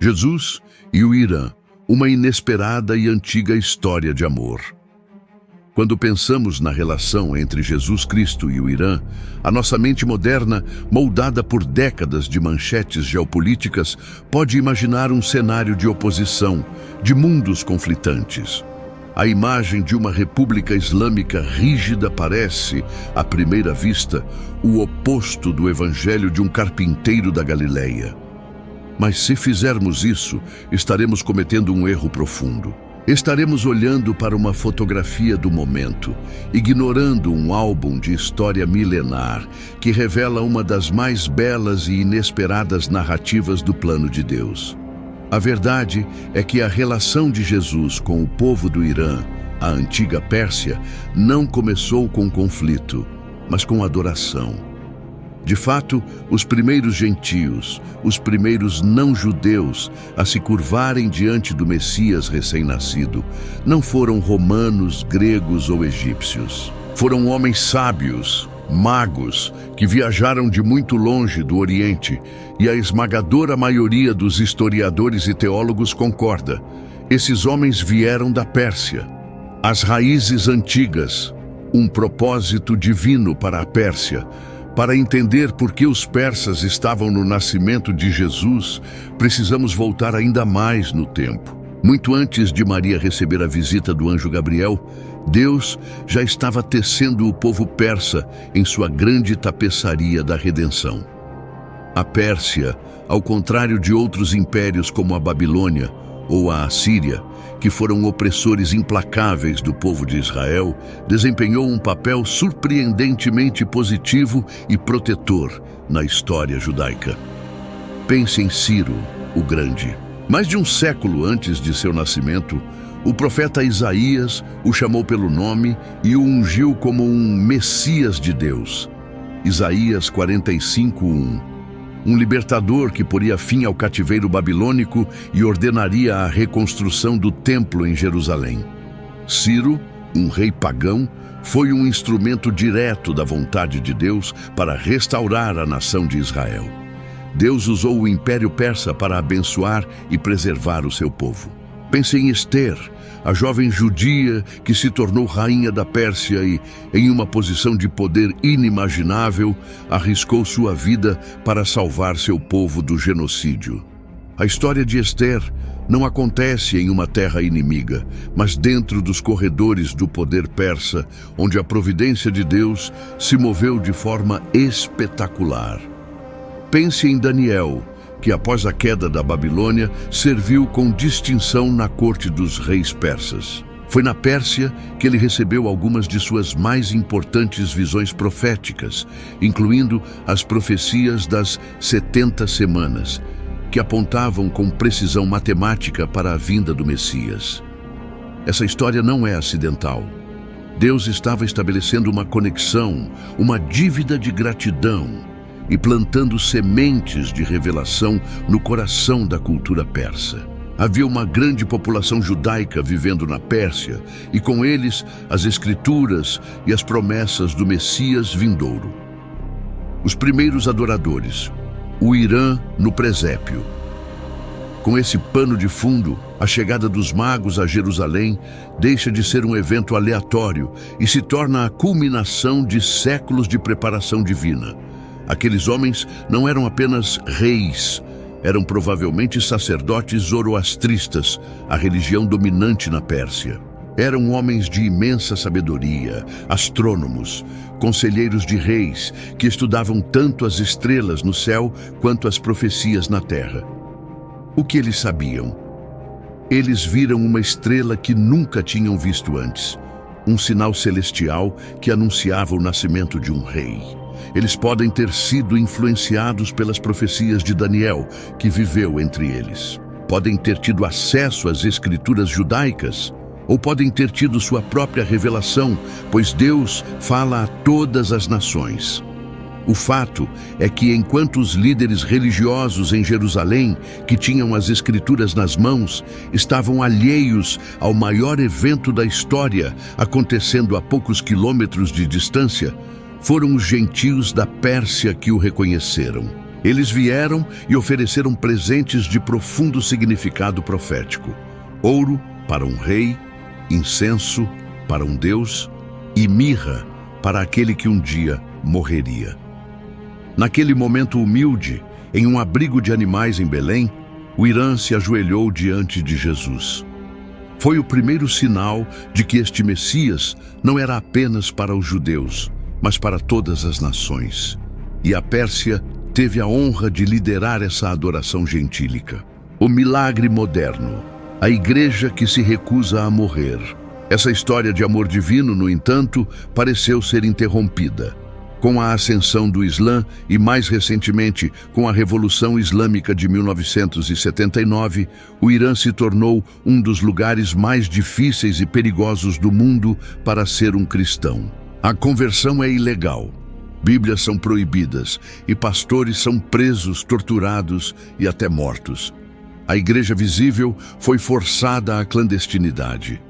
Jesus e o Irã, uma inesperada e antiga história de amor. Quando pensamos na relação entre Jesus Cristo e o Irã, a nossa mente moderna, moldada por décadas de manchetes geopolíticas, pode imaginar um cenário de oposição, de mundos conflitantes. A imagem de uma república islâmica rígida parece, à primeira vista, o oposto do evangelho de um carpinteiro da Galileia. Mas se fizermos isso, estaremos cometendo um erro profundo. Estaremos olhando para uma fotografia do momento, ignorando um álbum de história milenar que revela uma das mais belas e inesperadas narrativas do plano de Deus. A verdade é que a relação de Jesus com o povo do Irã, a antiga Pérsia, não começou com conflito, mas com adoração. De fato, os primeiros gentios, os primeiros não-judeus a se curvarem diante do Messias recém-nascido, não foram romanos, gregos ou egípcios. Foram homens sábios, magos, que viajaram de muito longe do Oriente, e a esmagadora maioria dos historiadores e teólogos concorda. Esses homens vieram da Pérsia. As raízes antigas, um propósito divino para a Pérsia. Para entender por que os persas estavam no nascimento de Jesus, precisamos voltar ainda mais no tempo. Muito antes de Maria receber a visita do anjo Gabriel, Deus já estava tecendo o povo persa em sua grande tapeçaria da redenção. A Pérsia, ao contrário de outros impérios como a Babilônia ou a Assíria, que foram opressores implacáveis do povo de Israel, desempenhou um papel surpreendentemente positivo e protetor na história judaica. Pense em Ciro, o Grande. Mais de um século antes de seu nascimento, o profeta Isaías o chamou pelo nome e o ungiu como um Messias de Deus. Isaías 45:1. Um libertador que poria fim ao cativeiro babilônico e ordenaria a reconstrução do templo em Jerusalém. Ciro, um rei pagão, foi um instrumento direto da vontade de Deus para restaurar a nação de Israel. Deus usou o Império Persa para abençoar e preservar o seu povo. Pense em Ester, a jovem judia que se tornou rainha da Pérsia e, em uma posição de poder inimaginável, arriscou sua vida para salvar seu povo do genocídio. A história de Ester não acontece em uma terra inimiga, mas dentro dos corredores do poder persa, onde a providência de Deus se moveu de forma espetacular. Pense em Daniel, que após a queda da Babilônia, serviu com distinção na corte dos reis persas. Foi na Pérsia que ele recebeu algumas de suas mais importantes visões proféticas, incluindo as profecias das 70 semanas, que apontavam com precisão matemática para a vinda do Messias. Essa história não é acidental. Deus estava estabelecendo uma conexão, uma dívida de gratidão, e plantando sementes de revelação no coração da cultura persa. Havia uma grande população judaica vivendo na Pérsia, e com eles as escrituras e as promessas do Messias vindouro. Os primeiros adoradores, o Irã no presépio. Com esse pano de fundo, a chegada dos magos a Jerusalém deixa de ser um evento aleatório e se torna a culminação de séculos de preparação divina. Aqueles homens não eram apenas reis, eram provavelmente sacerdotes zoroastristas, a religião dominante na Pérsia. Eram homens de imensa sabedoria, astrônomos, conselheiros de reis, que estudavam tanto as estrelas no céu quanto as profecias na terra. O que eles sabiam? Eles viram uma estrela que nunca tinham visto antes, um sinal celestial que anunciava o nascimento de um rei. Eles podem ter sido influenciados pelas profecias de Daniel, que viveu entre eles. Podem ter tido acesso às escrituras judaicas, ou podem ter tido sua própria revelação, pois Deus fala a todas as nações. O fato é que enquanto os líderes religiosos em Jerusalém, que tinham as escrituras nas mãos, estavam alheios ao maior evento da história, acontecendo a poucos quilômetros de distância, foram os gentios da Pérsia que o reconheceram. Eles vieram e ofereceram presentes de profundo significado profético: ouro para um rei, incenso para um deus e mirra para aquele que um dia morreria. Naquele momento humilde, em um abrigo de animais em Belém, o Irã se ajoelhou diante de Jesus. Foi o primeiro sinal de que este Messias não era apenas para os judeus, mas para todas as nações. E a Pérsia teve a honra de liderar essa adoração gentílica. O milagre moderno, a igreja que se recusa a morrer. Essa história de amor divino, no entanto, pareceu ser interrompida. Com a ascensão do Islã e, mais recentemente, com a Revolução Islâmica de 1979, o Irã se tornou um dos lugares mais difíceis e perigosos do mundo para ser um cristão. A conversão é ilegal, Bíblias são proibidas e pastores são presos, torturados e até mortos. A igreja visível foi forçada à clandestinidade.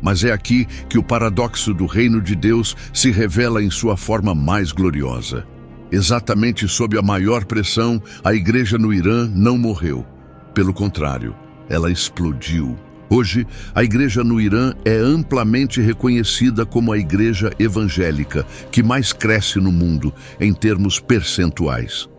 Mas é aqui que o paradoxo do reino de Deus se revela em sua forma mais gloriosa. Exatamente sob a maior pressão, a igreja no Irã não morreu. Pelo contrário, ela explodiu. Hoje, a igreja no Irã é amplamente reconhecida como a igreja evangélica que mais cresce no mundo em termos percentuais.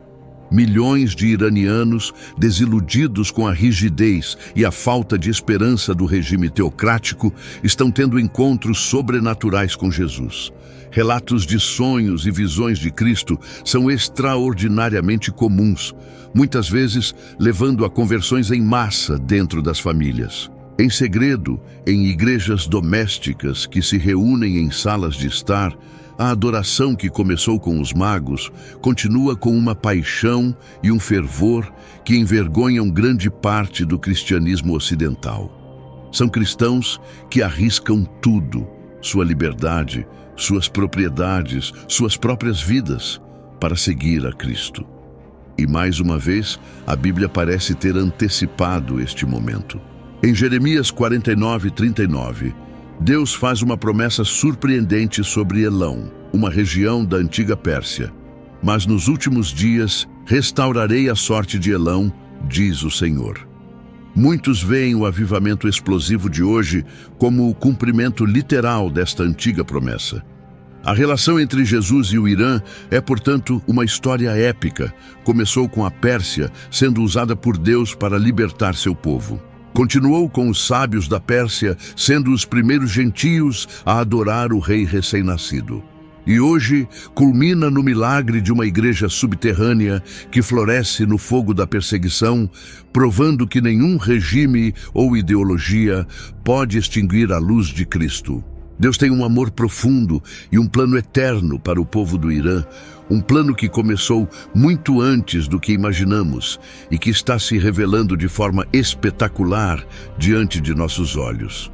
Milhões de iranianos, desiludidos com a rigidez e a falta de esperança do regime teocrático, estão tendo encontros sobrenaturais com Jesus. Relatos de sonhos e visões de Cristo são extraordinariamente comuns, muitas vezes levando a conversões em massa dentro das famílias. Em segredo, em igrejas domésticas que se reúnem em salas de estar, a adoração que começou com os magos continua com uma paixão e um fervor que envergonham grande parte do cristianismo ocidental. São cristãos que arriscam tudo, sua liberdade, suas propriedades, suas próprias vidas, para seguir a Cristo. E mais uma vez, a Bíblia parece ter antecipado este momento. Em Jeremias 49:39, Deus faz uma promessa surpreendente sobre Elão, uma região da antiga Pérsia. Mas nos últimos dias restaurarei a sorte de Elão, diz o Senhor. Muitos veem o avivamento explosivo de hoje como o cumprimento literal desta antiga promessa. A relação entre Jesus e o Irã é, portanto, uma história épica. Começou com a Pérsia sendo usada por Deus para libertar seu povo. Continuou com os sábios da Pérsia sendo os primeiros gentios a adorar o rei recém-nascido. E hoje culmina no milagre de uma igreja subterrânea que floresce no fogo da perseguição, provando que nenhum regime ou ideologia pode extinguir a luz de Cristo. Deus tem um amor profundo e um plano eterno para o povo do Irã, um plano que começou muito antes do que imaginamos e que está se revelando de forma espetacular diante de nossos olhos.